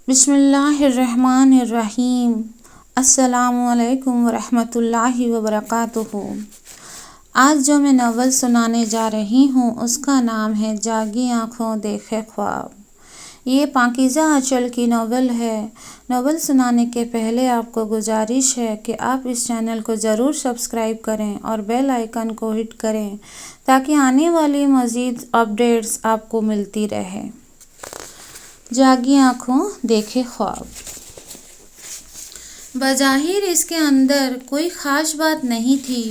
بسم اللہ الرحمن الرحیم۔ السلام علیکم ورحمۃ اللہ وبرکاتہ۔ آج جو میں ناول سنانے جا رہی ہوں اس کا نام ہے جاگی آنکھوں دیکھے خواب۔ یہ پاکیزہ آنچل کی ناول ہے۔ ناول سنانے کے پہلے آپ کو گزارش ہے کہ آپ اس چینل کو ضرور سبسکرائب کریں اور بیل آئیکن کو ہٹ کریں تاکہ آنے والی مزید اپڈیٹس آپ کو ملتی رہے۔ جاگی آنکھوں دیکھے خواب۔ بظاہر اس کے اندر کوئی خاص بات نہیں تھی،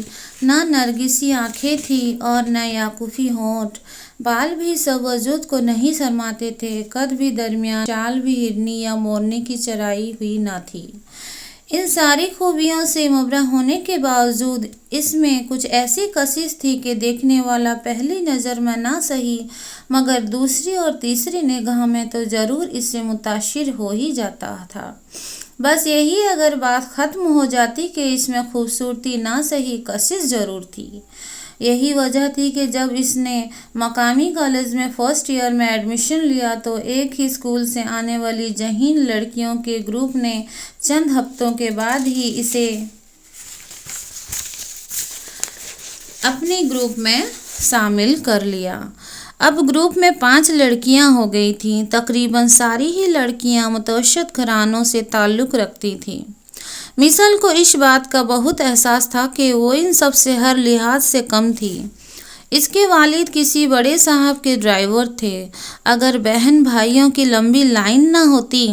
نہ نرگسی آنکھیں تھیں اور نہ یاقوتی ہونٹ، بال بھی سب وجود کو نہیں سرماتے تھے، قد بھی درمیان، چال بھی ہرنی یا مورنی کی چرائی ہوئی نہ تھی۔ ان ساری خوبیوں سے مبرہ ہونے کے باوجود اس میں کچھ ایسی کشش تھی کہ دیکھنے والا پہلی نظر میں نہ صحیح مگر دوسری اور تیسری نگاہ میں تو ضرور اس سے متاثر ہو ہی جاتا تھا۔ بس یہی اگر بات ختم ہو جاتی کہ اس میں خوبصورتی نہ صحیح کشش ضرور تھی۔ یہی وجہ تھی کہ جب اس نے مقامی کالج میں فرسٹ ایئر میں ایڈمیشن لیا تو ایک ہی اسکول سے آنے والی ذہین لڑکیوں کے گروپ نے چند ہفتوں کے بعد ہی اسے اپنے گروپ میں شامل کر لیا۔ اب گروپ میں 5 لڑکیاں ہو گئی تھیں۔ تقریباً ساری ہی لڑکیاں متوسط گھرانوں سے تعلق رکھتی تھیں۔ مشیل کو اس بات کا بہت احساس تھا کہ وہ ان سب سے ہر لحاظ سے کم تھی۔ اس کے والد کسی بڑے صاحب کے ڈرائیور تھے۔ اگر بہن بھائیوں کی لمبی لائن نہ ہوتی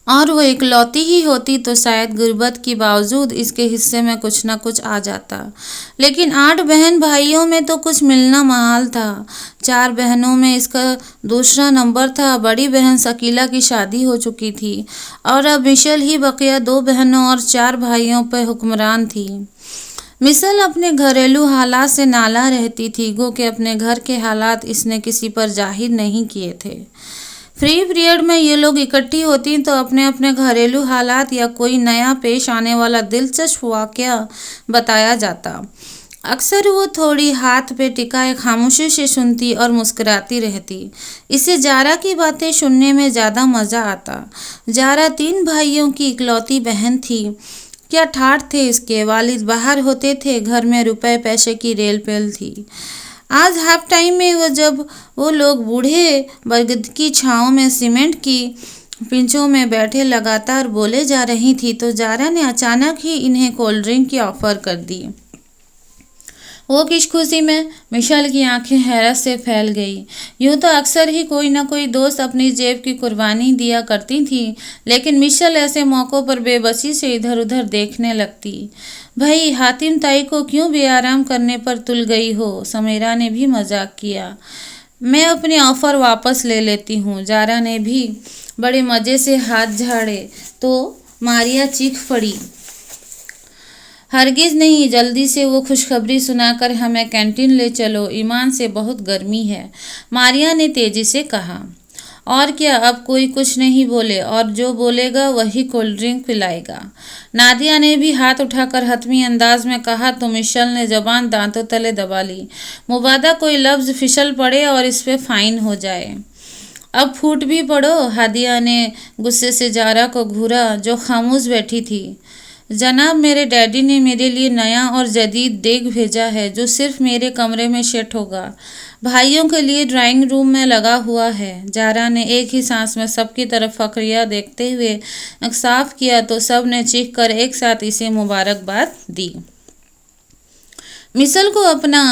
اور وہ اکلوتی ہی ہوتی تو شاید غربت کے باوجود اس کے حصے میں کچھ نہ کچھ آ جاتا، لیکن 8 بہن بھائیوں میں تو کچھ ملنا محال تھا۔ 4 بہنوں میں اس کا دوسرا نمبر تھا۔ بڑی بہن شکیلہ کی شادی ہو چکی تھی اور اب مشیل ہی بقیہ 2 بہنوں اور 4 بھائیوں پہ حکمران تھی۔ مشیل اپنے گھریلو حالات سے نالاں رہتی تھی، گو کہ اپنے گھر کے حالات اس نے کسی پر ظاہر نہیں کیے تھے۔ فری پیریڈ میں یہ لوگ اکٹھی ہوتی تو اپنے اپنے گھریلو حالات یا کوئی نیا پیش آنے والا دلچسپ واقعہ بتایا جاتا۔ اکثر وہ تھوڑی ہاتھ پہ ٹکائے خاموشی سے سنتی اور مسکراتی رہتی۔ اسے زارا کی باتیں سننے میں زیادہ مزہ آتا۔ زارا 3 بھائیوں کی اکلوتی بہن تھی۔ کیا ٹھاٹھ تھے اس کے والد باہر ہوتے تھے، گھر میں روپے پیسے کی ریل پیل تھی۔ آج ہاف ٹائم میں جب وہ لوگ بوڑھے برگد کی چھاؤں میں سیمنٹ کی بینچوں میں بیٹھے لگاتار بولے جا رہی تھی تو زارا نے اچانک ہی انہیں کولڈ ڈرنک کی آفر کر دی۔ وہ کس خوشی میں؟ مشیل کی آنکھیں حیرت سے پھیل گئیں۔ یوں تو اکثر ہی کوئی نہ کوئی دوست اپنی جیب کی قربانی دیا کرتی تھی، لیکن مشیل ایسے موقعوں پر بے بسی سے ادھر ادھر دیکھنے لگتی۔ بھئی حاتم تائی کو کیوں بے آرام کرنے پر تل گئی ہو؟ سمیرا نے بھی مذاق کیا۔ میں اپنی آفر واپس لے لیتی ہوں۔ زارا نے بھی بڑے مزے سے ہاتھ جھاڑے تو ماریا چیخ پڑی۔ ہرگز نہیں، جلدی سے وہ خوشخبری سنا کر ہمیں کینٹین لے چلو، ایمان سے بہت گرمی ہے، ماریا نے تیزی سے کہا۔ اور کیا، اب کوئی کچھ نہیں بولے اور جو بولے گا وہی کولڈ ڈرنک پلائے گا، نادیہ نے بھی ہاتھ اٹھا کر حتمی انداز میں کہا تو مشیل نے زبان دانتوں تلے دبا لی، مبادا کوئی لفظ پھسل پڑے اور اس پہ فائن ہو جائے۔ اب پھوٹ بھی پڑو، ہادیہ نے غصے سے زارا کو گھورا جو خاموش بیٹھی تھی۔ جناب، میرے ڈیڈی نے میرے لیے نیا اور جدید دیگ بھیجا ہے جو صرف میرے کمرے میں سیٹ ہوگا، بھائیوں کے لیے ڈرائنگ روم میں لگا ہوا ہے۔ زارا نے ایک ہی سانس میں سب کی طرف فخریہ دیکھتے ہوئے انکشاف کیا تو سب نے چیخ کر ایک ساتھ اسے مبارکباد دی۔ مشیل کو اپنا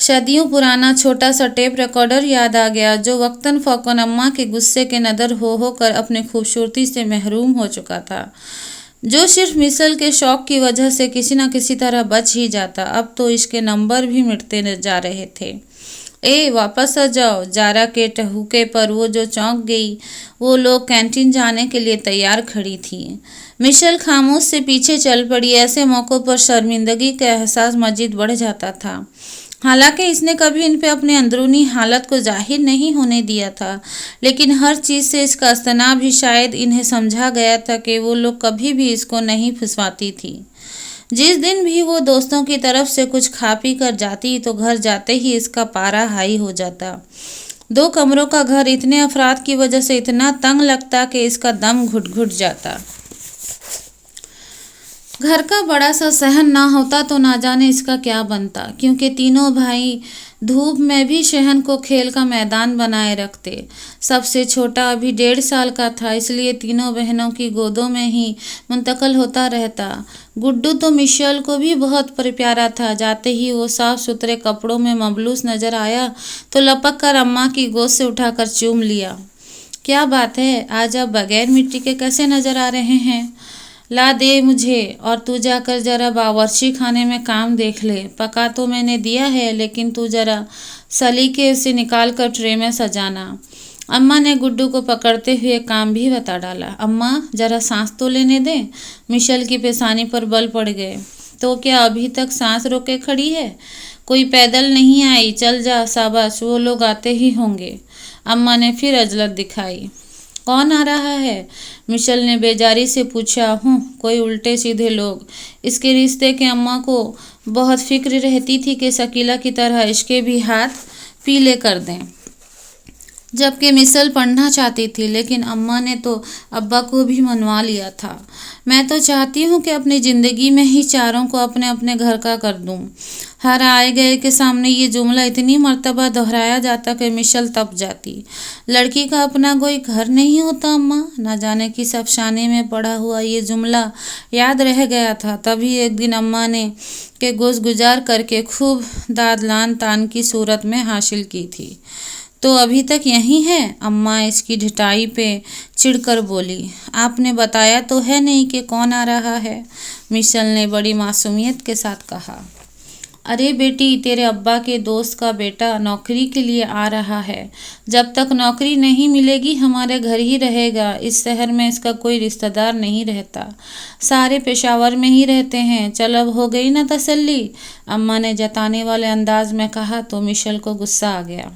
صدیوں پرانا چھوٹا سا ٹیپ ریکارڈر یاد آ گیا جو وقتاً فوقاً اماں کے غصے کے نذر ہو کر اپنی خوبصورتی سے محروم ہو چکا تھا، جو صرف مشیل کے شوق کی وجہ سے کسی نہ کسی طرح بچ ہی جاتا۔ اب تو اس کے نمبر بھی مٹتے جا رہے تھے۔ واپس آ جاؤ، زارا کے ٹہوکے پر وہ جو چونک گئی۔ وہ لوگ کینٹین جانے کے لیے تیار کھڑی تھیں۔ مشیل خاموش سے پیچھے چل پڑی۔ ایسے موقعوں پر شرمندگی کا احساس مزید بڑھ جاتا تھا، حالانکہ اس نے کبھی ان پہ اپنی اندرونی حالت کو ظاہر نہیں ہونے دیا تھا، لیکن ہر چیز سے اس کا اجتناب ہی شاید انہیں سمجھا گیا تھا کہ وہ لوگ کبھی بھی اس کو نہیں پھنسواتی تھی۔ جس دن بھی وہ دوستوں کی طرف سے کچھ کھا پی کر جاتی تو گھر جاتے ہی اس کا پارا ہائی ہو جاتا۔ 2 कमरों का घर इतने अफराद की वजह से इतना तंग लगता कि इसका दम घुट घुट जाता। घर का बड़ा सा सहन ना होता तो ना जाने इसका क्या बनता, क्योंकि तीनों भाई धूप में भी शहर को खेल का मैदान बनाए रखते। सबसे छोटा अभी 1.5 साल का था, इसलिए तीनों बहनों की गोदों में ही मुंतकिल होता रहता। गुड्डू तो मिशेल को भी बहुत प्यारा था। जाते ही वो साफ सुथरे कपड़ों में मबलूस नजर आया तो लपक कर अम्मा की गोद से उठाकर चूम लिया। क्या बात है, आज आप बगैर मिट्टी के कैसे नजर आ रहे हैं? ला दे मुझे, और तू जाकर जरा बावर्ची खाने में काम देख ले। पका तो मैंने दिया है, लेकिन तू जरा सलीके से निकाल कर ट्रे में सजाना। अम्मा ने गुड्डू को पकड़ते हुए काम भी बता डाला। अम्मा जरा सांस तो लेने दें। मिशेल की पेशानी पर बल पड़ गए। तो क्या अभी तक सांस रोके खड़ी है? कोई पैदल नहीं आई, चल जा, शाबाश, वो लोग आते ही होंगे। अम्मा ने फिर अजलत दिखाई। कौन आ रहा है? मिशेल ने बेजारी से पूछा। कोई उल्टे सीधे लोग। इसके रिश्ते के अम्मा को बहुत फिक्र रहती थी कि शकीला की तरह इसके भी हाथ पीले कर दें। जबकि मिशेल पढ़ना चाहती थी, लेकिन अम्मा ने तो अब्बा को भी मनवा लिया था। मैं तो चाहती हूँ कि अपनी ज़िंदगी में ही चारों को अपने अपने घर का कर दूँ। हर आए गए के सामने ये जुमला इतनी मर्तबा दोहराया जाता कि मिशेल तप जाती। लड़की का अपना कोई घर नहीं होता अम्मा, ना जाने किस अफसाने में पड़ा हुआ ये जुमला याद रह गया था। तभी एक दिन अम्मा ने के गोश गुजार करके खूब दादलान तान की सूरत में हासिल की थी। तो अभी तक यहीं है? अम्मा इसकी ढिठाई पे चिढ़कर बोली। आपने बताया तो है नहीं कि कौन आ रहा है? मिशेल ने बड़ी मासूमियत के साथ कहा। अरे बेटी, तेरे अब्बा के दोस्त का बेटा नौकरी के लिए आ रहा है। जब तक नौकरी नहीं मिलेगी हमारे घर ही रहेगा। इस शहर में इसका कोई रिश्तेदार नहीं रहता, सारे पेशावर में ही रहते हैं। चल अब हो गई ना तसल्ली? अम्मा ने जताने वाले अंदाज में कहा तो मिशेल को गुस्सा आ गया।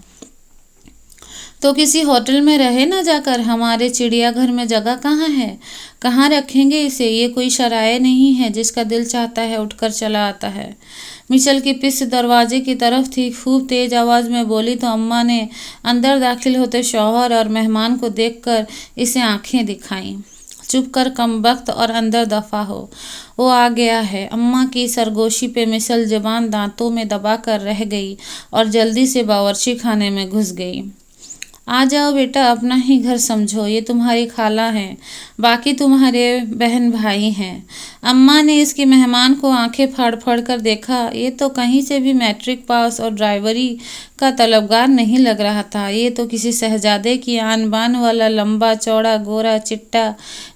तो किसी होटल में रहे ना जाकर, हमारे चिड़ियाघर में जगह कहाँ है? कहाँ रखेंगे इसे? ये कोई शराय नहीं है जिसका दिल चाहता है उठकर चला आता है। मिशेल की पिस दरवाजे की तरफ थी, खूब तेज आवाज़ में बोली तो अम्मा ने अंदर दाखिल होते शौहर और मेहमान को देखकर इसे आंखें दिखाईं। चुप कर कमबख्त और अंदर दफा हो, वो आ गया है। अम्मा की सरगोशी पे मिशेल ज़बान दांतों में दबा कर रह गई और जल्दी से बावर्ची खाने में घुस गई। आ जाओ बेटा, अपना ही घर समझो। ये तुम्हारी खाला हैं, बाकी तुम्हारे बहन भाई हैं। अम्मा ने इसके मेहमान को आंखें फाड़ फाड़ कर देखा। ये तो कहीं से भी मैट्रिक पास और ड्राइवरी का तलबगार नहीं लग रहा था। ये तो किसी शहजादे की आन बान वाला लंबा चौड़ा गोरा चिट्टा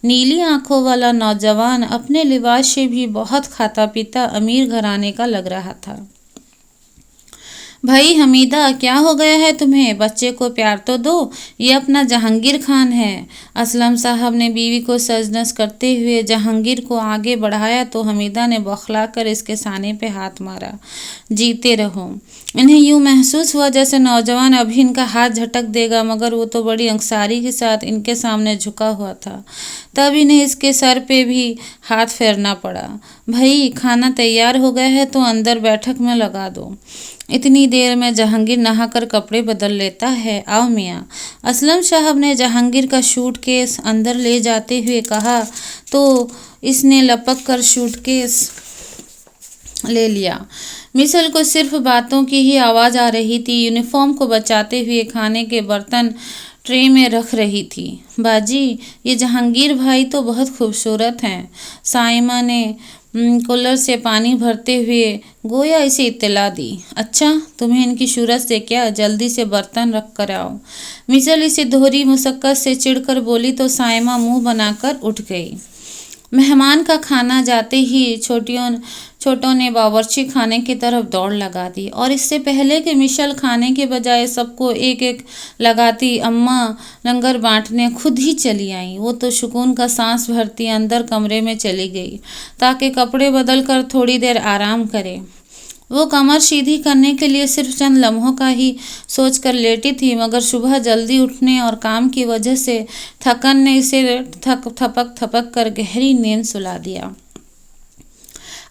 नीली आंखों वाला नौजवान अपने लिबास से भी बहुत खाता पीता अमीर घराने का लग रहा था। भाई हमीदा, क्या हो गया है तुम्हें? बच्चे को प्यार तो दो, ये अपना जहांगीर खान है। असलम साहब ने बीवी को सजनस करते हुए जहांगीर को आगे बढ़ाया तो हमीदा ने बौखलाकर इसके साने पे हाथ मारा। जीते रहो। इन्हें यूँ महसूस हुआ जैसे नौजवान अभी इनका हाथ झटक देगा, मगर वो तो बड़ी अंसारी के साथ इनके सामने झुका हुआ था। तब इन्हें इसके सर पे भी हाथ फेरना पड़ा। भाई खाना तैयार हो गया है तो अंदर बैठक में लगा दो। इतनी देर में जहांगीर नहाकर कपड़े बदल लेता है। आओ मियाँ। असलम साहब ने जहांगीर का सूटकेस अंदर ले जाते हुए कहा तो इसने लपक कर सूटकेस ले लिया। मिशेल को सिर्फ बातों की ही आवाज़ आ रही थी। यूनिफॉर्म को बचाते हुए खाने के बर्तन ट्रे में रख रही थी। बाजी, ये जहांगीर भाई तो बहुत खूबसूरत हैं। साइमा ने कूलर से पानी भरते हुए गोया इसे इत्तला दी। अच्छा, तुम्हें इनकी सूरत से क्या? जल्दी से बर्तन रख कर आओ। मिशेल इसे दोहरी मुशक्कत से चिढ़कर बोली तो साइमा मुंह बनाकर उठ गई। मेहमान का खाना जाते ही छोटों ने बावर्ची खाने की तरफ दौड़ लगा दी और इससे पहले कि मिशेल खाने के बजाय सबको एक एक लगाती अम्मा लंगर बांटने खुद ही चली आई। वो तो सुकून का सांस भरती अंदर कमरे में चली गई ताकि कपड़े बदल कर थोड़ी देर आराम करे। वो कमर सीधी करने के लिए सिर्फ चंद लम्हों का ही सोच कर लेटी थी, मगर सुबह जल्दी उठने और काम की वजह से थकन ने इसे थपक कर गहरी नींद सुला दिया।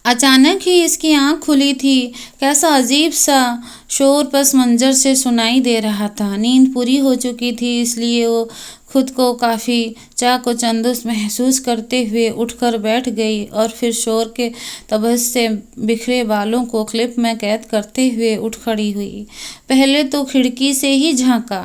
अचानक ही इसकी आंख खुली थी। कैसा अजीब सा शोर पस मंजर से सुनाई दे रहा था। नींद पूरी हो चुकी थी, इसलिए वो खुद को काफ़ी चाको-चंदुस महसूस करते हुए उठकर बैठ गई और फिर शोर के तबस से बिखरे बालों को क्लिप में कैद करते हुए उठ खड़ी हुई। पहले तो खिड़की से ही झांका।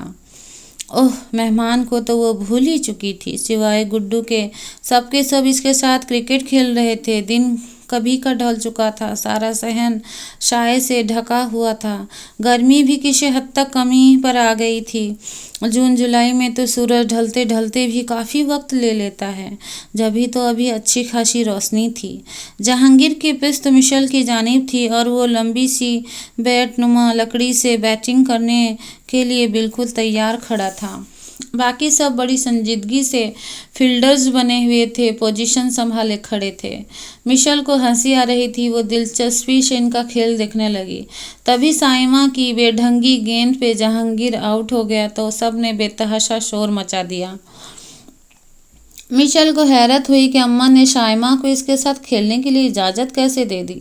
ओह, मेहमान को तो वो भूल ही चुकी थी। सिवाय गुड्डू के सबके सब इसके साथ क्रिकेट खेल रहे थे। दिन कभी का ढल चुका था। सारा सहन साये से ढका हुआ था। गर्मी भी किसी हद तक कमी पर आ गई थी। जून जुलाई में तो सूरज ढलते ढलते भी काफ़ी वक्त ले लेता है। जभी तो अभी अच्छी खासी रोशनी थी। जहांगीर की पिस्त मिशेल की जानिब थी और वो लंबी सी बैटनुमा लकड़ी से बैटिंग करने के लिए बिल्कुल तैयार खड़ा था। बाकी सब बड़ी संजीदगी से फील्डर्स बने हुए थे, पोजीशन संभाले खड़े थे। मिशेल को हंसी आ रही थी। वो दिलचस्पी से इनका खेल देखने लगी। तभी साइमा की बेढंगी गेंद पे जहांगीर आउट हो गया तो सब ने बेतहाशा शोर मचा दिया। मिशेल को हैरत हुई कि अम्मा ने शाइमा को इसके साथ खेलने के लिए इजाज़त कैसे दे दी।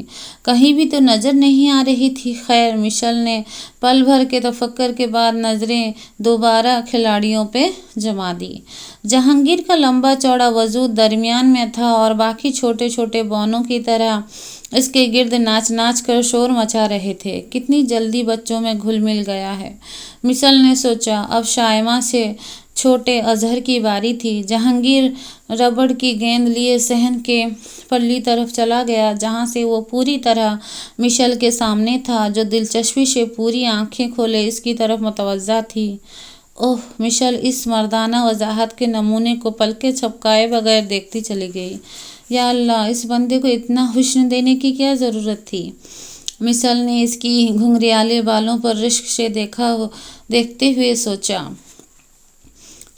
कहीं भी तो नज़र नहीं आ रही थी। खैर, मिशेल ने पल भर के तफक्कुर के बाद नज़रें दोबारा खिलाड़ियों पे जमा दी। जहांगीर का लंबा चौड़ा वजूद दरमियान में था और बाकी छोटे छोटे बौनों की तरह इसके गिर्द नाच नाच कर शोर मचा रहे थे। कितनी जल्दी बच्चों में घुल मिल गया है, मिशेल ने सोचा। अब शाइमा से छोटे अजहर की बारी थी। जहांगीर रबड़ की गेंद लिए सहन के पल्ली तरफ चला गया, जहां से वो पूरी तरह मिशेल के सामने था, जो दिलचस्पी से पूरी आंखें खोले इसकी तरफ मुतवज्जा थी। ओह, मिशेल इस मर्दाना वजाहत के नमूने को पलके झपकाए बगैर देखती चली गई। या अल्लाह, इस बंदे को इतना हुस्न देने की क्या ज़रूरत थी। मिशेल ने इसकी घुंघरियाले बालों पर रिश्क से देखते हुए सोचा।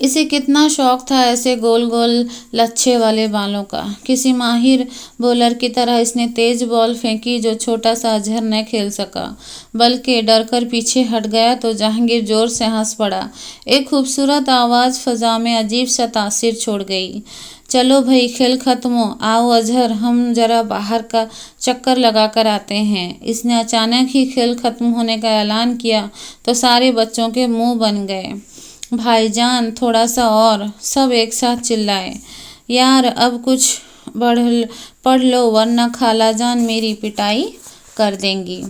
इसे कितना शौक था ऐसे गोल गोल लच्छे वाले बालों का। किसी माहिर बॉलर की तरह इसने तेज बॉल फेंकी जो छोटा सा अजहर न खेल सका, बल्कि डर कर पीछे हट गया तो जहांगीर जोर से हंस पड़ा। एक खूबसूरत आवाज़ फ़ज़ा में अजीब सा तासीर छोड़ गई। चलो भाई, खेल खत्म हो। आओ अजहर, हम जरा बाहर का चक्कर लगा कर आते हैं। इसने अचानक ही खेल खत्म होने का ऐलान किया तो सारे बच्चों के मुंह बन गए। भाईजान, थोड़ा सा और, सब एक साथ चिल्लाए। यार, अब कुछ पढ़ लो वरना खालाजान मेरी पिटाई कर देंगी।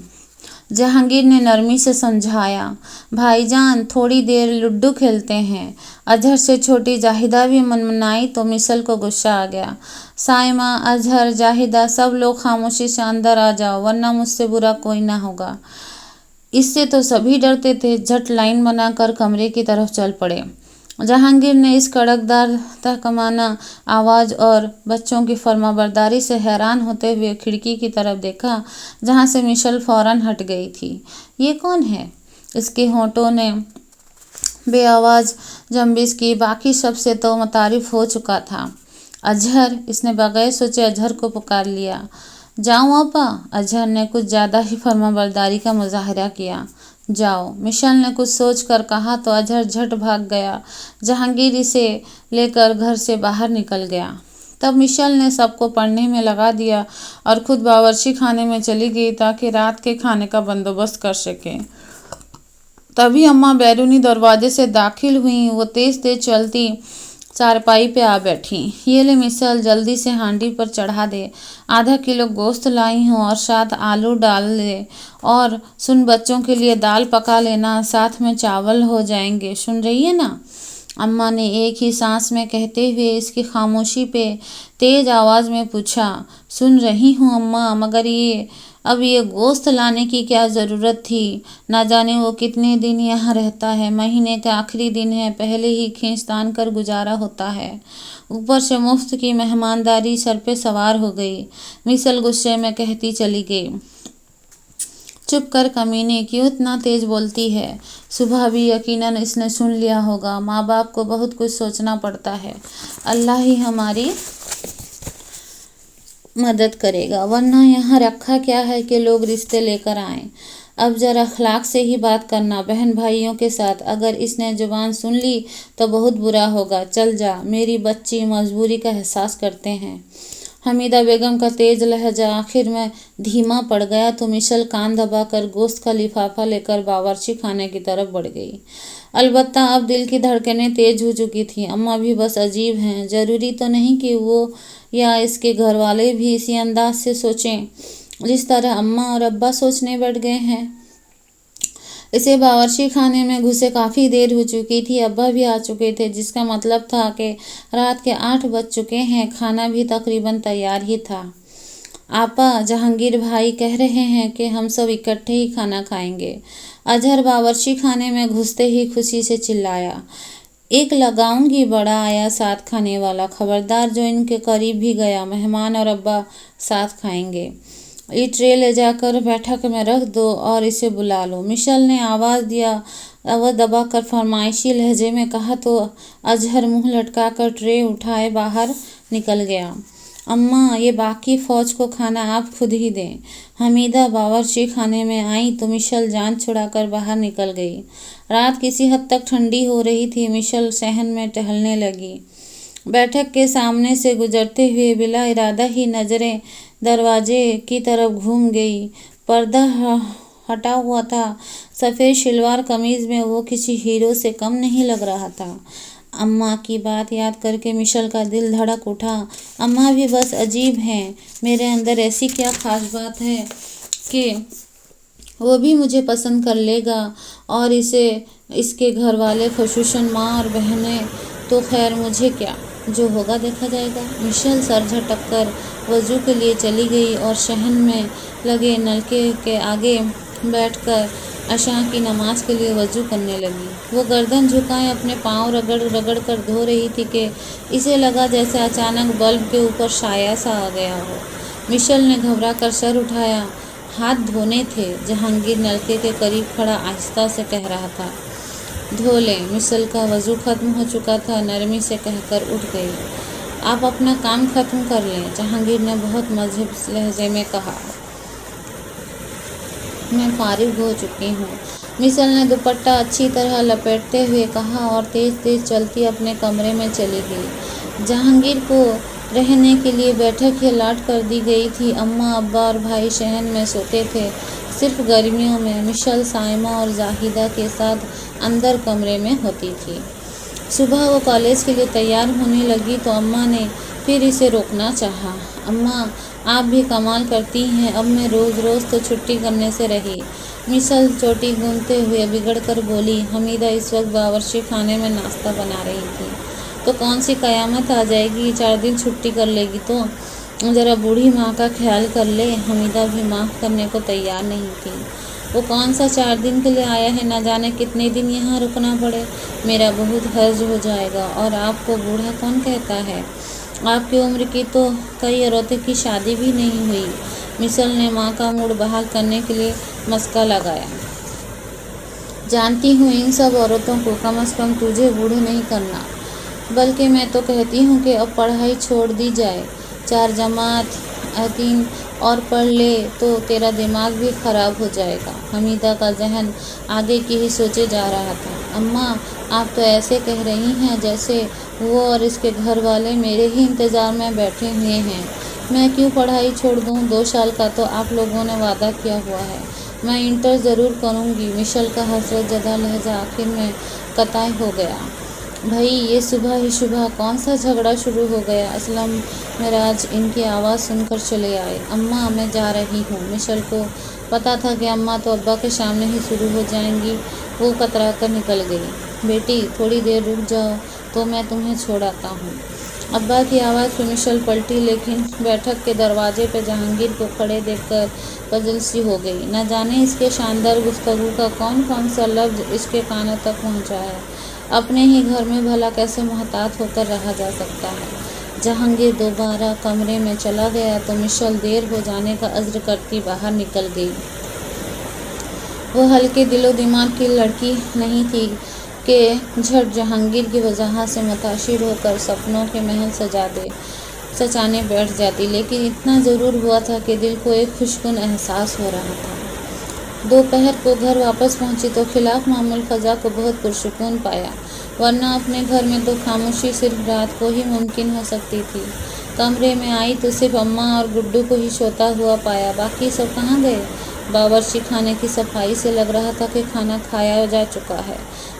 जहांगीर ने नरमी से समझाया। भाईजान, थोड़ी देर लूडो खेलते हैं। अजहर से छोटी जाहिदा भी मनमनाई तो मिशेल को गुस्सा आ गया। साइमा, अजहर, जाहिदा, सब लोग खामोशी से अंदर आ जाओ वरना मुझसे बुरा कोई ना होगा। इससे तो सभी डरते थे। झट लाइन बनाकर कमरे की तरफ चल पड़े। जहांगीर ने इस कड़कदार तहकमाना आवाज़ और बच्चों की फर्माबरदारी से हैरान होते हुए खिड़की की तरफ देखा, जहां से मिशेल फौरन हट गई थी। ये कौन है? इसके होंठों ने बेआवाज़ जंबिश की। बाकी सबसे तो मुतारिफ हो चुका था। अजहर, इसने बगैर सोचे अजहर को पुकार लिया। जाऊँ आपा? अजहर ने कुछ ज़्यादा ही फर्माबरदारी का मुजाहरा किया। जाओ, मिशेल ने कुछ सोच कर कहा तो अजहर झट भाग गया। जहांगीर इसे लेकर घर से बाहर निकल गया। तब मिशेल ने सबको पढ़ने में लगा दिया और खुद बावर्ची खाने में चली गई ताकि रात के खाने का बंदोबस्त कर सके। तभी अम्मा बैरूनी दरवाजे से दाखिल हुई। वो तेज तेज चलती चारपाई पे आ बैठी। ये ले मिशेल, जल्दी से हांडी पर चढ़ा दे। आधा किलो गोश्त लाई हूँ और साथ आलू डाल दे। और सुन, बच्चों के लिए दाल पका लेना, साथ में चावल हो जाएंगे। सुन रही है ना? अम्मा ने एक ही सांस में कहते हुए इसकी खामोशी पे तेज आवाज़ में पूछा। सुन रही हूँ अम्मा, मगर अब ये गोश्त लाने की क्या ज़रूरत थी? ना जाने वो कितने दिन यहाँ रहता है। महीने का आखिरी दिन है, पहले ही खींचतान कर गुजारा होता है। ऊपर से मुफ्त की मेहमानदारी सर पे सवार हो गई। मिशेल गुस्से में कहती चली गई। चुप कर कमीने, क्यों इतना तेज बोलती है? सुबह भी यकीनन इसने सुन लिया होगा। माँ बाप को बहुत कुछ सोचना पड़ता है। अल्लाह ही हमारी मदद करेगा, वरना यहाँ रखा क्या है कि लोग रिश्ते लेकर आएं। अब जरा अखलाक से ही बात करना बहन भाइयों के साथ। अगर इसने जुबान सुन ली तो बहुत बुरा होगा। चल जा, मेरी बच्ची मजबूरी का एहसास करते हैं। हमीदा बेगम का तेज लहजा आखिर में धीमा पड़ गया तो मिशल कान दबाकर गोश्त का लिफाफा लेकर बावर्ची खाने की तरफ बढ़ गई। अलबत्ता अब दिल की धड़कनें तेज हो चुकी थीं। अम्मा भी बस अजीब हैं। जरूरी तो नहीं कि वो या इसके घर वाले भी इसी अंदाज से सोचें जिस तरह अम्मा और अब्बा सोचने बैठ गए हैं। इसे बावर्ची खाने में घुसे काफ़ी देर हो चुकी थी। अब्बा भी आ चुके थे, जिसका मतलब था कि रात के 8 बज चुके हैं। खाना भी तकरीबन तैयार ही था। आपा, जहांगीर भाई कह रहे हैं कि हम सब इकट्ठे ही खाना खाएंगे। अजहर बावर्ची खाने में घुसते ही खुशी से चिल्लाया, एक लगाऊंगी बड़ा आया साथ खाने वाला, खबरदार जो इनके करीब भी गया। मेहमान और अब्बा साथ खाएंगे। ये ट्रे ले जाकर बैठक में रख दो और इसे बुला लो। मिशल ने आवाज़ दबाकर फरमाइशी लहजे में कहा तो अजहर मुंह लटकाकर ट्रे उठाए बाहर निकल गया। अम्मा, ये बाकी फ़ौज को खाना आप खुद ही दें। हमीदा बावर्ची खाने में आई तो मिशल जान छुड़ाकर बाहर निकल गई। रात किसी हद तक ठंडी हो रही थी। मिशल सहन में टहलने लगी। बैठक के सामने से गुजरते हुए बिला इरादा ही नज़रें दरवाजे की तरफ घूम गई। पर्दा हटा हुआ था। सफ़ेद शलवार कमीज़ में वो किसी हीरो से कम नहीं लग रहा था। अम्मा की बात याद करके मिशल का दिल धड़क उठा। अम्मा भी बस अजीब हैं। मेरे अंदर ऐसी क्या खास बात है कि वो भी मुझे पसंद कर लेगा और इसके घर वाले, ख़ुसूसन माँ और बहनें तो खैर, मुझे क्या, जो होगा देखा जाएगा। मिशल सर झटक कर वज़ू के लिए चली गई और शहन में लगे नलके के आगे बैठकर अशा की नमाज के लिए वज़ू करने लगी। वो गर्दन झुकाए अपने पाँव रगड़ रगड़ कर धो रही थी कि इसे लगा जैसे अचानक बल्ब के ऊपर साया सा आ गया हो। मिशल ने घबरा कर सर उठाया। हाथ धोने थे। जहांगीर नलके के करीब खड़ा आहिस्ता से कह रहा था, धो लें। मिशल का वज़ू ख़त्म हो चुका था। नरमी से कहकर उठ गई। आप अपना काम ख़त्म कर लें, जहांगीर ने बहुत मज़हब लहजे में कहा। मैं फारिग हो चुकी हूँ, मिशल ने दुपट्टा अच्छी तरह लपेटते हुए कहा और तेज़ तेज़ चलती अपने कमरे में चली गई। जहांगीर को रहने के लिए बैठक ही अलॉट कर दी गई थी। अम्मा, अब्बा और भाई शहन में सोते थे। सिर्फ गर्मियों में मिशल साइमा और जाहिदा के साथ अंदर कमरे में होती थी। सुबह वो कॉलेज के लिए तैयार होने लगी तो अम्मा ने फिर इसे रोकना चाहा। अम्मा, आप भी कमाल करती हैं। अब मैं रोज़ रोज़ तो छुट्टी करने से रही। मिशल चोटी गूंथते हुए बिगड़ कर बोली। हमीदा इस वक्त बावर्ची खाने में नाश्ता बना रही थी। तो कौन सी कयामत आ जाएगी, 4 दिन छुट्टी कर लेगी तो ज़रा बूढ़ी माँ का ख्याल कर ले। हमीदा भी माफ़ करने को तैयार नहीं थी। वो कौन सा 4 दिन के लिए आया है, न जाने कितने दिन यहाँ रुकना पड़े। मेरा बहुत हर्ज हो जाएगा। और आपको बूढ़ा कौन कहता है? आपकी उम्र की तो कई औरतों की शादी भी नहीं हुई। मिशल ने माँ का मूड बहाल करने के लिए मस्का लगाया। जानती हूँ इन सब औरतों को, कम से कम तुझे बूढ़े नहीं करना। बल्कि मैं तो कहती हूँ कि अब पढ़ाई छोड़ दी जाए। 4 जमात 3 और पढ़ ले तो तेरा दिमाग भी ख़राब हो जाएगा। हमीदा का जहन आगे की ही सोचे जा रहा था। अम्मा, आप तो ऐसे कह रही हैं जैसे वो और इसके घर वाले मेरे ही इंतज़ार में बैठे हुए हैं। मैं क्यों पढ़ाई छोड़ दूँ? 2 साल का तो आप लोगों ने वादा किया हुआ है। मैं इंटर ज़रूर करूँगी। मिशल का हसरत ज़दा लहजा आखिर में कताई हो गया। भाई, ये सुबह ही सुबह कौन सा झगड़ा शुरू हो गया? असलम मिराज इनकी आवाज़ सुनकर चले आए। अम्मा, मैं जा रही हूँ। मिशल को पता था कि अम्मा तो अब्बा के सामने ही शुरू हो जाएंगी। वो कतरा कर निकल गई। बेटी, थोड़ी देर रुक जाओ तो मैं तुम्हें छोड़ आता हूँ। अब्बा की आवाज़ पे मिशल पलटी, लेकिन बैठक के दरवाजे पे जहांगीर को खड़े देखकर पजल सी हो गई। न जाने इसके शानदार गुफ्तगू का कौन कौन सा लफ्ज़ इसके कानों तक पहुँचा है। अपने ही घर में भला कैसे मोहतात होकर रहा जा सकता है। जहांगीर दोबारा कमरे में चला गया तो मिशल देर हो जाने का अज़्र करती बाहर निकल गई। वो हल्के दिलो दिमाग की लड़की नहीं थी कि झट जहांगीर की वजह से मुताशिर होकर सपनों के महल सजाने बैठ जाती, लेकिन इतना ज़रूर हुआ था कि दिल को एक खुशकुन एहसास हो रहा था। दोपहर को घर वापस पहुंची तो खिलाफ मामूल फ़ज़ा को बहुत पुरसुकून पाया, वरना अपने घर में तो खामोशी सिर्फ रात को ही मुमकिन हो सकती थी। कमरे में आई तो सिर्फ अम्मा और गुड्डू को ही सोता हुआ पाया। बाकी सब कहाँ गए? बावर्ची खाने की सफाई से लग रहा था कि खाना खाया जा चुका है।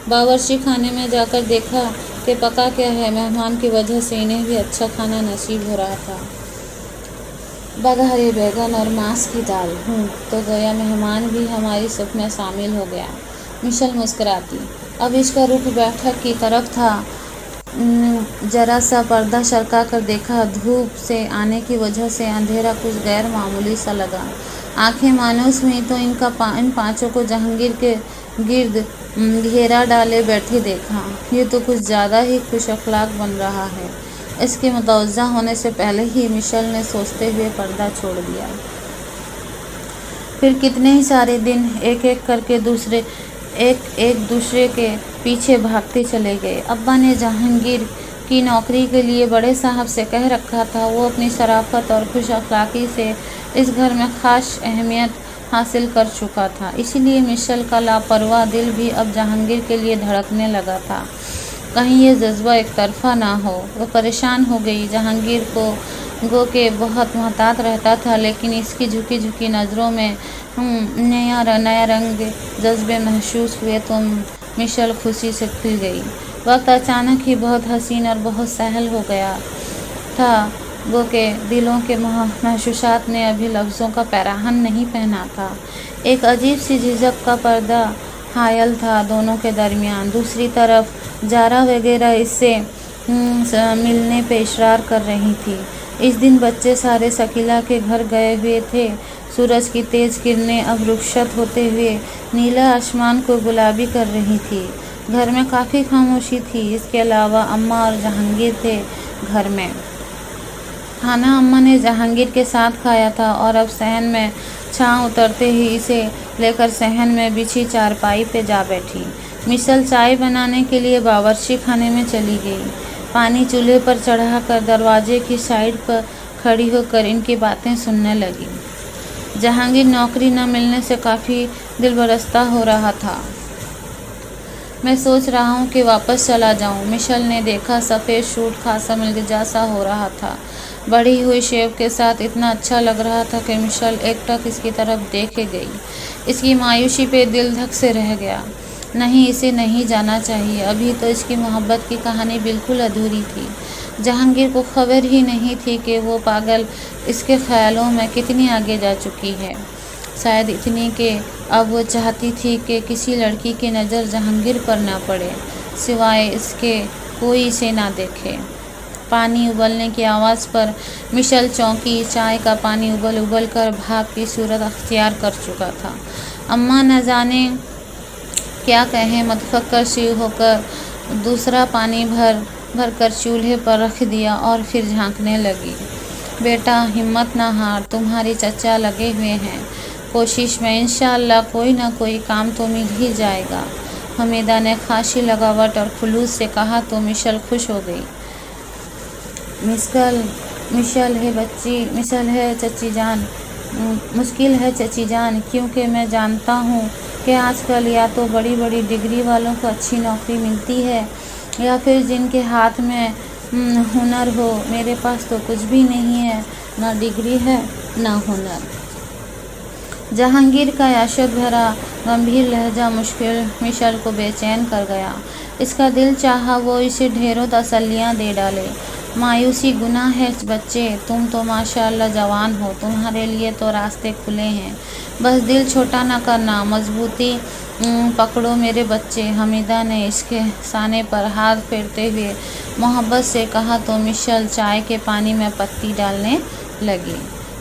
बावर्ची खाने में जाकर देखा कि पका क्या है। मेहमान की वजह से इन्हें भी अच्छा खाना नसीब हो रहा था। बघारे बैगन और मांस की दाल। तो गया मेहमान भी हमारी सुख में शामिल हो गया। मिशेल मुस्कुराती। अब इसका रुख बैठक की तरफ था। जरा सा पर्दा सरका कर देखा। धूप से आने की वजह से अंधेरा कुछ गैर मामूली सा लगा। आंखें मायूस हुई तो इन पांचों को जहांगीर के गिर्द घेरा डाले बैठे देखा। ये तो कुछ ज़्यादा ही खुश अखलाक बन रहा है। इसके मुतवज्जा होने से पहले ही मिशेल ने सोचते हुए पर्दा छोड़ दिया। फिर कितने ही सारे दिन एक एक करके दूसरे के पीछे भागते चले गए। अब्बा ने जहांगीर की नौकरी के लिए बड़े साहब से कह रखा था। वो अपनी शराफत और खुश अखलाकी से इस घर में ख़ास अहमियत हासिल कर चुका था। इसीलिए मिशेल का लापरवाह दिल भी अब जहांगीर के लिए धड़कने लगा था। कहीं ये जज्बा एक तरफा ना हो। वो परेशान हो गई। जहांगीर गो के बहुत मोहतात रहता था, लेकिन इसकी झुकी झुकी नज़रों में नया रंग जज्बे महसूस हुए तो मिशेल खुशी से खिल गई। वक्त अचानक ही बहुत हसीन और बहुत सहल हो गया था। गो के दिलों के महसूसात ने अभी लफ्ज़ों का पैराहन नहीं पहना था। एक अजीब सी झिझक का पर्दा हायल था दोनों के दरमियान। दूसरी तरफ जारा वगैरह इससे मिलने पे इशरार कर रही थी। इस दिन बच्चे सारे शकीला के घर गए हुए थे। सूरज की तेज़ किरणें अब रुखसत होते हुए नीला आसमान को गुलाबी कर रही थी। घर में काफ़ी खामोशी थी। इसके अलावा अम्मा और जहांगीर थे घर में। खाना अम्मा ने जहांगीर के साथ खाया था और अब सहन में छाँव उतरते ही इसे लेकर सहन में बिछी चारपाई पे जा बैठी। मिशेल चाय बनाने के लिए बावर्ची खाने में चली गई। पानी चूल्हे पर चढ़ाकर दरवाजे की साइड पर खड़ी होकर इनकी बातें सुनने लगी। जहांगीर नौकरी न मिलने से काफ़ी दिलबरस्ता हो रहा था। मैं सोच रहा हूँ कि वापस चला जाऊँ। मिशेल ने देखा सफ़ेद सूट खासा मिर्जा सा हो रहा था। बढ़ी हुई शेव के साथ इतना अच्छा लग रहा था कि मिशेल एकटक इसकी तरफ देखे गई। इसकी मायूसी पे दिल धक से रह गया। नहीं, इसे नहीं जाना चाहिए। अभी तो इसकी मोहब्बत की कहानी बिल्कुल अधूरी थी। जहांगीर को खबर ही नहीं थी कि वो पागल इसके ख्यालों में कितनी आगे जा चुकी है। शायद इतनी कि अब वो चाहती थी कि किसी लड़की की नज़र जहांगीर पर ना पड़े, सिवाय इसके कोई इसे ना देखे। पानी उबलने की आवाज़ पर मिशेल चौंकी। चाय का पानी उबल कर भाप की सूरत अख्तियार कर चुका था। अम्मा न जाने क्या कहें, मतफक्कर सी होकर दूसरा पानी भर कर चूल्हे पर रख दिया और फिर झांकने लगी। बेटा, हिम्मत ना हार, तुम्हारे चचा लगे हुए हैं कोशिश में। इंशाअल्लाह कोई ना कोई काम तो मिल ही जाएगा। हमीदा ने खासी लगावट और खुलूस से कहा तो मिशेल खुश हो गई। मिशेल है चची जान, मुश्किल है चची जान, क्योंकि मैं जानता हूँ कि आजकल या तो बड़ी बड़ी डिग्री वालों को अच्छी नौकरी मिलती है या फिर जिनके हाथ में हुनर हो। मेरे पास तो कुछ भी नहीं है, ना डिग्री है ना हुनर। जहांगीर का याशत भरा गंभीर लहजा मिशेल को बेचैन कर गया। इसका दिल चाहा वो इसे ढेरों तसल्लियाँ दे डाले। मायूसी गुनाह है बच्चे, तुम तो माशाअल्लाह जवान हो, तुम्हारे लिए तो रास्ते खुले हैं। बस दिल छोटा न करना, मजबूती पकड़ो मेरे बच्चे। हमीदा ने इसके साने पर हाथ फेरते हुए मोहब्बत से कहा तो मिशेल चाय के पानी में पत्ती डालने लगी।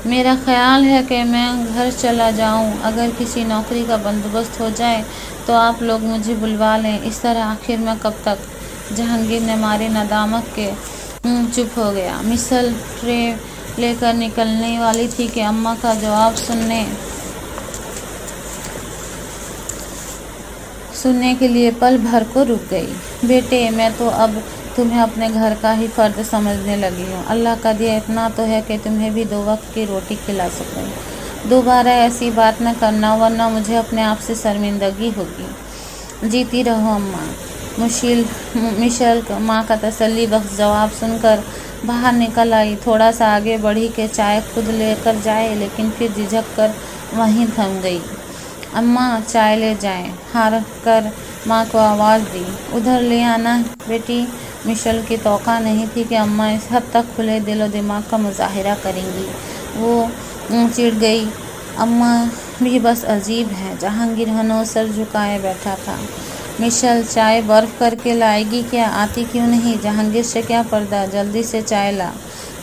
मेरा ख्याल है कि मैं घर चला जाऊं। अगर किसी नौकरी का बंदोबस्त हो जाए तो आप लोग मुझे बुलवा लें। इस तरह आखिर में कब तक? जहांगीर ने मारे नदामत के चुप हो गया। मिशेल ट्रे लेकर निकलने वाली थी कि अम्मा का जवाब सुनने के लिए पल भर को रुक गई। बेटे, मैं तो अब तुम्हें अपने घर का ही फ़र्द समझने लगी हूँ। अल्लाह का दिया इतना तो है कि तुम्हें भी 2 वक्त की रोटी खिला सकूँ। दोबारा ऐसी बात न करना, वरना मुझे अपने आप से शर्मिंदगी होगी। जीती रहो अम्मा। मिशेल माँ का तसल्ली बख्श जवाब सुनकर बाहर निकल आई। थोड़ा सा आगे बढ़ी कि चाय खुद लेकर जाए, लेकिन फिर झिझक कर वहीं थम गई। अम्मा चाय ले जाएं, हार कर माँ को आवाज़ दी। उधर ले आना बेटी। मिशेल की तौक़ा नहीं थी कि अम्मा इस हद तक खुले दिल और दिमाग का मुजाहिरा करेंगी। वो चिढ़ गई। अम्मा भी बस अजीब है। जहांगीर हनोस सर झुकाए बैठा था। मिशेल चाय बर्फ़ करके लाएगी क्या? आती क्यों नहीं? जहांगीर से क्या पर्दा, जल्दी से चाय ला।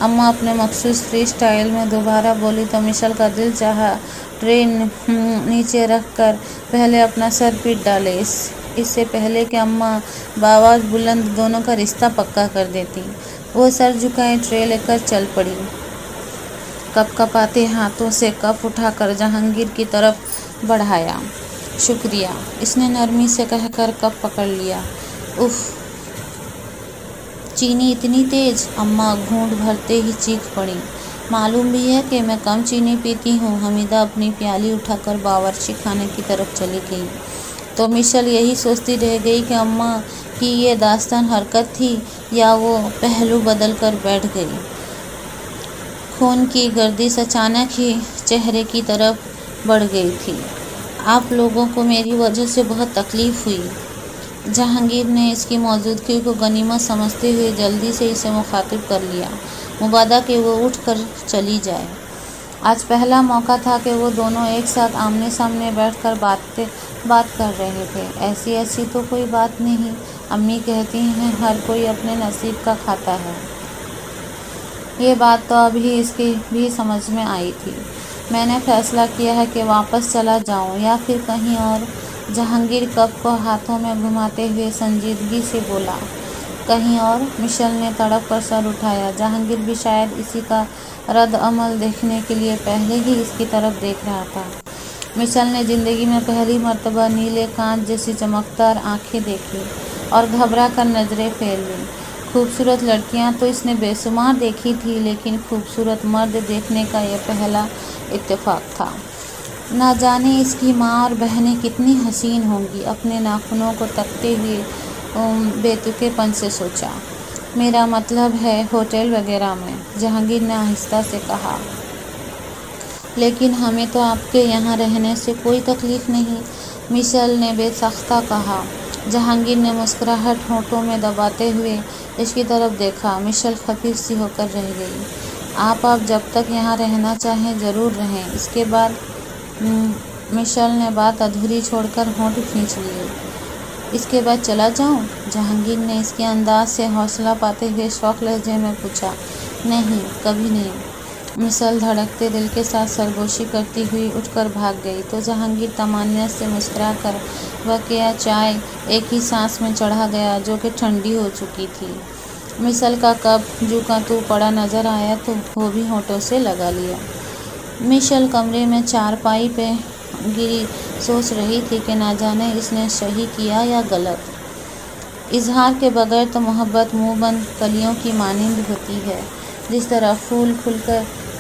अम्मा अपने मखसूस फ्री स्टाइल में दोबारा बोली तो मिशेल का दिल चाहा ट्रे नीचे रख कर पहले अपना सर पीट डाले, इससे पहले कि अम्मा बाआवाज़ बुलंद दोनों का रिश्ता पक्का कर देती। वो सर झुकाए ट्रे लेकर चल पड़ी। कपकपाते हाथों से कप उठाकर जहांगीर की तरफ बढ़ाया। शुक्रिया, इसने नरमी से कहकर कप पकड़ लिया। उफ, चीनी इतनी तेज? अम्मा घूंट भरते ही चीख पड़ी। मालूम भी है कि मैं कम चीनी पीती हूँ। हमीदा अपनी प्याली उठाकर बावर्ची खाने की तरफ चली गई तो मिशेल यही सोचती रह गई कि अम्मा की ये दास्तान हरकत थी या वो पहलू बदल कर बैठ गई। खून की गर्दिश अचानक ही चेहरे की तरफ बढ़ गई थी। आप लोगों को मेरी वजह से बहुत तकलीफ़ हुई। जहांगीर ने इसकी मौजूदगी को गनीमत समझते हुए जल्दी से इसे मुखातिब कर लिया। मुबादा कि वो उठ कर चली जाए। आज पहला मौका था कि वो दोनों एक साथ आमने सामने बैठकर बात कर रहे थे। ऐसी तो कोई बात नहीं। अम्मी कहती हैं हर कोई अपने नसीब का खाता है। ये बात तो अभी इसकी भी समझ में आई थी। मैंने फैसला किया है कि वापस चला जाऊं या फिर कहीं और। जहांगीर कप को हाथों में घुमाते हुए संजीदगी से बोला। कहीं और? मिशेल ने तड़प कर सर उठाया। जहांगीर भी शायद इसी का रद्द अमल देखने के लिए पहले ही इसकी तरफ देख रहा था। मिशेल ने ज़िंदगी में पहली मर्तबा नीले कांच जैसी चमकदार आंखें देखी और घबरा कर नज़रें फेर लीं। खूबसूरत लड़कियां तो इसने बेशुमार देखी थी, लेकिन खूबसूरत मर्द देखने का यह पहला इत्तेफाक था। ना जाने इसकी माँ और बहनें कितनी हसीन होंगी। अपने नाखूनों को तकते हुए बेतुकेपन से सोचा। मेरा मतलब है होटल वगैरह में, जहांगीर ने आहिस्ता से कहा। लेकिन हमें तो आपके यहाँ रहने से कोई तकलीफ़ नहीं, मिशेल ने बेसाख्ता कहा। जहांगीर ने मुस्कुराहट होठों में दबाते हुए इसकी तरफ देखा। मिशेल खफीफ सी होकर रह गई। आप जब तक यहाँ रहना चाहें ज़रूर रहें। इसके बाद मिशेल ने बात अधूरी छोड़कर होंठ खींच लिए। इसके बाद चला जाऊँ? जहांगीर ने इसके अंदाज से हौसला पाते हुए शौक लहजे में पूछा। नहीं, कभी नहीं। मिशेल धड़कते दिल के साथ सरगोशी करती हुई उठकर भाग गई तो जहांगीर तमन्ना से मुस्कुराकर बकिया चाय एक ही सांस में चढ़ा गया, जो कि ठंडी हो चुकी थी। मिशेल का कप जू का तू पड़ा नज़र आया तो वो भी होठों से लगा लिया। मिशेल कमरे में चारपाई पे गिरी सोच रही थी कि ना जाने इसने सही किया या गलत। इजहार के बगैर तो मोहब्बत मुँह बंद कलियों की मानिंद होती है। जिस तरह फूल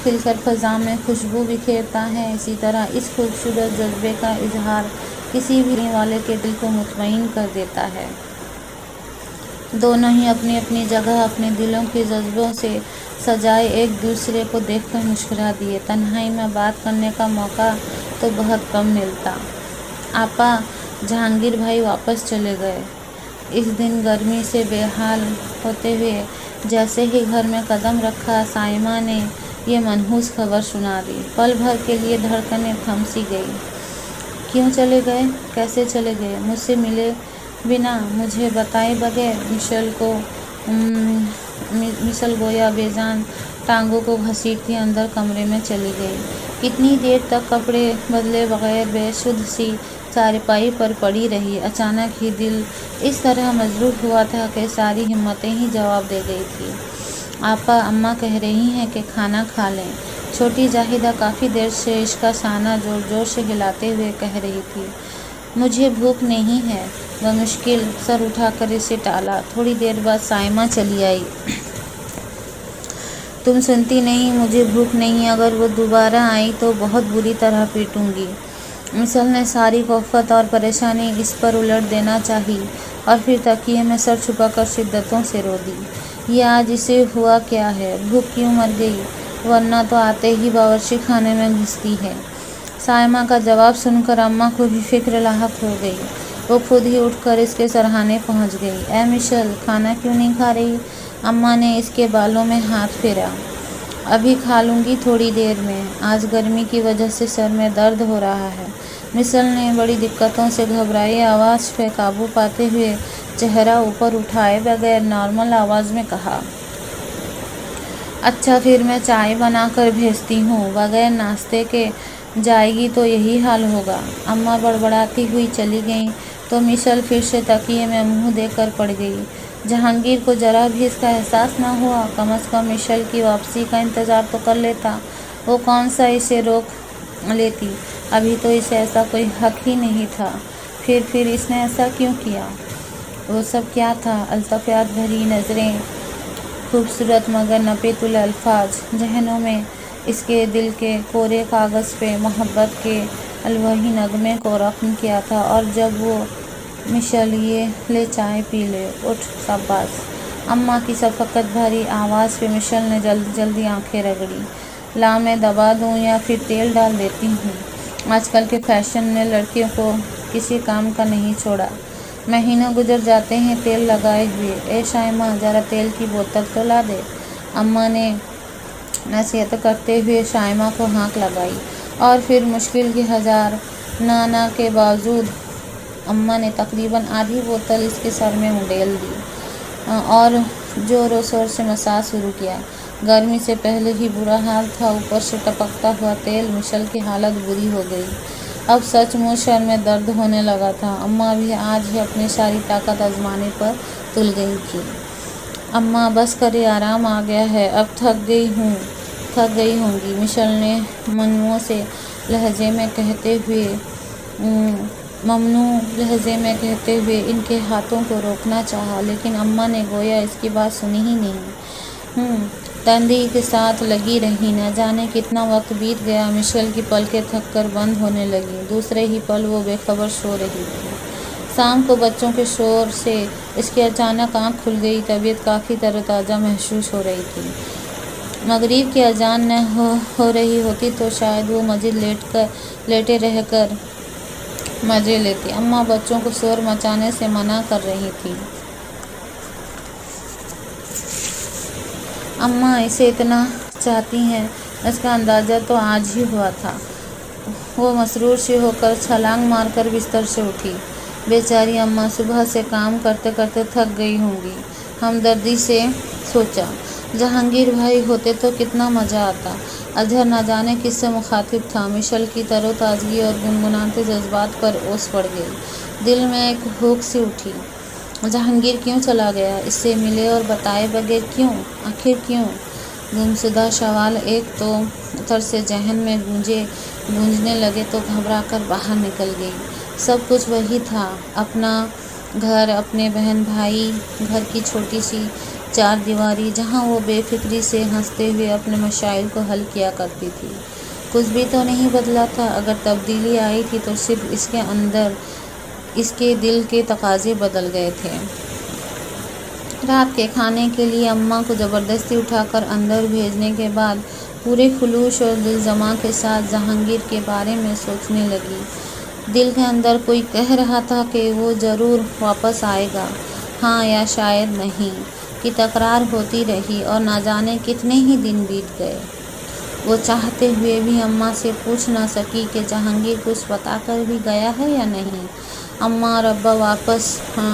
खिलकर फ़ज़ा में खुशबू बिखेरता है, इसी तरह इस खूबसूरत जज्बे का इजहार किसी भी वाले के दिल को मुतमईन कर देता है। दोनों ही अपनी अपनी जगह अपने दिलों के जज्बों से सजाए एक दूसरे को देखकर मुस्कुरा दिए। तन्हाई में बात करने का मौका तो बहुत कम मिलता। आपा, जहांगीर भाई वापस चले गए। इस दिन गर्मी से बेहाल होते हुए जैसे ही घर में कदम रखा, साइमा ने ये मनहूस खबर सुना दी। पल भर के लिए धड़कनें थम सी गई। क्यों चले गए? कैसे चले गए? मुझसे मिले बिना, मुझे बताए बगैर? मिशेल गोया बेजान टांगों को घसीटती अंदर कमरे में चली गई। कितनी देर तक कपड़े बदले बगैर बेसुध सी चारपाई पर पड़ी रही। अचानक ही दिल इस तरह मजरूह हुआ था कि सारी हिम्मतें ही जवाब दे गई थी। आपा, अम्मा कह रही हैं कि खाना खा लें। छोटी जाहिदा काफ़ी देर से इसका साना जोर जोर से हिलाते हुए कह रही थी। मुझे भूख नहीं है। वह मुश्किल सर उठाकर इसे टाला। थोड़ी देर बाद साइमा चली आई। तुम सुनती नहीं, मुझे भूख नहीं। अगर वो दोबारा आई तो बहुत बुरी तरह पीटूंगी। मिशेल ने सारी ख़ौफ़त और परेशानी इस पर उलट देना चाही और फिर तकिए में सर छुपाकर शिद्दतों से रो दी। یہ آج اسے ہوا کیا ہے؟ بھوک کیوں مر گئی؟ ورنہ تو آتے ہی باورچی خانے میں گھستی ہے۔ سائمہ کا جواب سن کر اماں کو بھی فکر لاحق ہو گئی۔ وہ خود ہی اٹھ کر اس کے سرہانے پہنچ گئی۔ اے مشل، کھانا کیوں نہیں کھا رہی؟ اماں نے اس کے بالوں میں ہاتھ پھیرا۔ ابھی کھا لوں گی تھوڑی دیر میں، آج گرمی کی وجہ سے سر میں درد ہو رہا ہے۔ مشل نے بڑی دقتوں سے گھبرائی آواز پہ قابو پاتے ہوئے چہرہ اوپر اٹھائے بغیر نارمل آواز میں کہا۔ اچھا پھر میں چائے بنا کر بھیجتی ہوں، بغیر ناشتے کے جائے گی تو یہی حال ہوگا۔ اماں بڑبڑاتی ہوئی چلی گئیں تو مشل پھر سے تکیے میں منہ دے کر پڑ گئی۔ جہانگیر کو ذرا بھی اس کا احساس نہ ہوا۔ کم از کم مشل کی واپسی کا انتظار تو کر لیتا۔ وہ کون سا اسے روک لیتی؟ ابھی تو اسے ایسا کوئی حق ہی نہیں تھا۔ پھر اس نے ایسا کیوں کیا؟ وہ سب کیا تھا؟ التفات بھری نظریں، خوبصورت مگر نپے تلے الفاظ، ذہنوں میں اس کے دل کے کورے کاغذ پہ محبت کے الوہی نغمے کو رقم کیا تھا۔ اور جب وہ مشل یہ لے چائے پی لے، اٹھ شاباش۔ اماں کی شفقت بھری آواز پہ مشل نے جلدی جلدی آنکھیں رگڑی۔ لا میں دبا دوں یا پھر تیل ڈال دیتی ہوں۔ آج کل کے فیشن نے لڑکیوں کو کسی کام کا نہیں چھوڑا۔ مہینوں گزر جاتے ہیں تیل لگائے ہوئے۔ اے شائمہ، ذرا تیل کی بوتل تو لا دے۔ اماں نے نصیحت کرتے ہوئے شائمہ کو ہانک لگائی اور پھر مشکل کی ہزار نہ کے باوجود اماں نے تقریباً آدھی بوتل اس کے سر میں انڈیل دی اور زور و شور سے مساج شروع کیا۔ گرمی سے پہلے ہی برا حال تھا، اوپر سے ٹپکتا ہوا تیل۔ مشل کی حالت بری ہو گئی۔ اب سچ مچ سر میں درد ہونے لگا تھا۔ اماں بھی آج ہی اپنی ساری طاقت آزمانے پر تل گئی تھی۔ اماں بس کرے، آرام آ گیا ہے، اب تھک گئی ہوں گی، مشل نے ممنوع لہجے میں کہتے ہوئے ان کے ہاتھوں کو روکنا چاہا، لیکن اماں نے گویا اس کی بات سنی ہی نہیں۔ تندی کے ساتھ لگی رہی۔ نہ جانے کتنا وقت بیت گیا، مشل کی پلکیں تھک کر بند ہونے لگیں۔ دوسرے ہی پل وہ بے خبر سو رہی تھی۔ شام کو بچوں کے شور سے اس کی اچانک آنکھ کھل گئی۔ طبیعت کافی تر و تازہ محسوس ہو رہی تھی۔ مغرب کی اذان نہ ہو رہی ہوتی تو شاید وہ مزید لیٹے رہ کر مزے لیتی۔ اماں بچوں کو شور مچانے سے منع کر رہی تھی۔ اماں اسے اتنا چاہتی ہیں، اس کا اندازہ تو آج ہی ہوا تھا۔ وہ مسرور سی ہو کر چھلانگ مار کر بستر سے اٹھی۔ بیچاری اماں صبح سے کام کرتے کرتے تھک گئی ہوں گی، ہمدردی سے سوچا۔ جہانگیر بھائی ہوتے تو کتنا مزہ آتا۔ اظہر نہ جانے کس سے مخاطب تھا۔ مشل کی تر و تازگی اور گنگناتے جذبات پر اوس پڑ گئی۔ دل میں ایک ہوک سی اٹھی۔ جہانگیر کیوں چلا گیا؟ اس سے ملے اور بتائے بغیر کیوں؟ آخر کیوں؟ گمشدہ سوال ایک تو طرز ذہن میں گونجنے لگے تو گھبرا کر باہر نکل گئی۔ سب کچھ وہی تھا، اپنا گھر، اپنے بہن بھائی، گھر کی چھوٹی سی چار دیواری جہاں وہ بے فکری سے ہنستے ہوئے اپنے مسائل کو حل کیا کرتی تھی۔ کچھ بھی تو نہیں بدلا تھا۔ اگر تبدیلی آئی تھی تو صرف اس کے اندر، اس کے دل کے تقاضے بدل گئے تھے۔ رات کے کھانے کے لیے اماں کو زبردستی اٹھا کر اندر بھیجنے کے بعد پورے خلوص اور دلجمع کے ساتھ جہانگیر کے بارے میں سوچنے لگی۔ دل کے اندر کوئی کہہ رہا تھا کہ وہ ضرور واپس آئے گا، ہاں یا شاید نہیں کی تکرار ہوتی رہی اور نہ جانے کتنے ہی دن بیت گئے۔ وہ چاہتے ہوئے بھی اماں سے پوچھ نہ سکی کہ جہانگیر کچھ بتا کر بھی گیا ہے یا نہیں۔ اماں اور ابا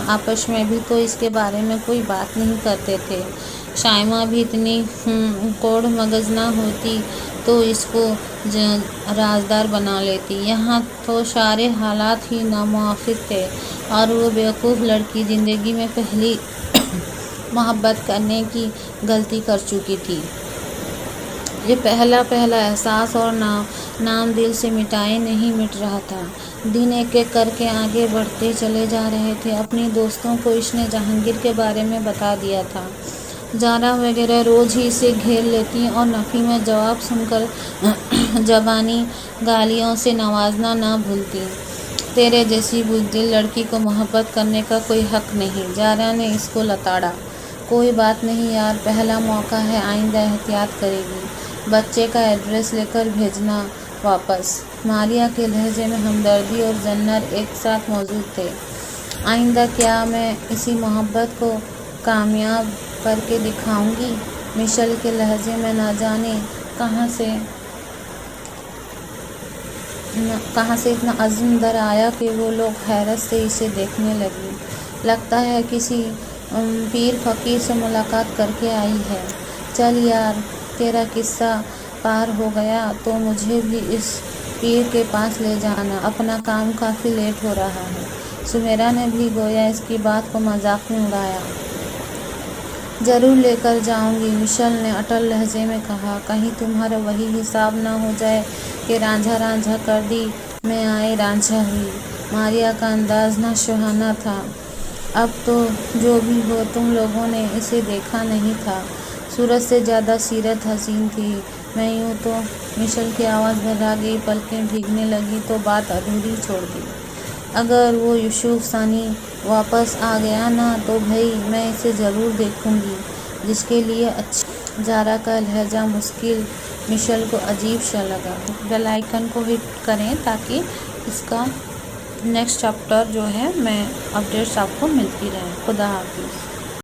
آپس میں بھی تو اس کے بارے میں کوئی بات نہیں کرتے تھے۔ شائمہ بھی اتنی کوڑ مغز نہ ہوتی تو اس کو رازدار بنا لیتی۔ یہاں تو سارے حالات ہی ناموافق تھے اور وہ بیوقوف لڑکی زندگی میں پہلی محبت کرنے کی غلطی کر چکی تھی۔ یہ پہلا احساس اور نام دل سے مٹائے نہیں مٹ رہا تھا۔ دن ایک ایک کر کے آگے بڑھتے چلے جا رہے تھے۔ اپنی دوستوں کو اس نے جہانگیر کے بارے میں بتا دیا تھا۔ زارا وغیرہ روز ہی اسے گھیر لیتی اور نفی میں جواب سن کر زبانی گالیوں سے نوازنا نہ بھولتی۔ تیرے جیسی بزدل لڑکی کو محبت کرنے کا کوئی حق نہیں، زارا نے اس کو لتاڑا۔ کوئی بات نہیں یار، پہلا موقع ہے، آئندہ احتیاط کرے گی۔ بچے کا ایڈریس لے کر بھیجنا واپس۔ ماریہ کے لہجے میں ہمدردی اور جنر ایک ساتھ موجود تھے۔ آئندہ کیا میں اسی محبت کو کامیاب کر کے دکھاؤں گی؟ مشیل کے لہجے میں نہ جانے کہاں سے اتنا عزم در آیا کہ وہ لوگ حیرت سے اسے دیکھنے لگے۔ لگتا ہے کسی پیر فقیر سے ملاقات کر کے آئی ہے۔ چل یار، تیرا قصہ پار ہو گیا تو مجھے بھی اس پیر کے پاس لے جانا، اپنا کام کافی لیٹ ہو رہا ہے۔ سمیرا نے بھی گویا اس کی بات کو مذاق میں اڑایا۔ ضرور لے کر جاؤں گی، مشیل نے اٹل لہجے میں کہا۔ کہیں تمہارا وہی حساب نہ ہو جائے کہ رانجھا رانجھا کر دی میں آئے رانجھا ہوئی۔ ماریہ کا انداز نہ شہانہ تھا۔ اب تو جو بھی ہو، تم لوگوں نے اسے دیکھا نہیں تھا، سورج سے زیادہ سیرت حسین تھی۔ میں یوں تو، مشیل کی آواز بھرا گئی، پلکیں بھیگنے لگیں تو بات ادھوری چھوڑ دی۔ اگر وہ یوسف ثانی واپس آ گیا نا تو بھائی میں اسے ضرور دیکھوں گی، جس کے لیے اچھا۔ زارا کا لہجہ مشکل مشیل کو عجیب سا لگا۔ بیل آئیکن کو ہٹ کریں تاکہ اس کا نیکسٹ چیپٹر جو ہے میں اپڈیٹس آپ کو ملتی رہیں۔ خدا حافظ۔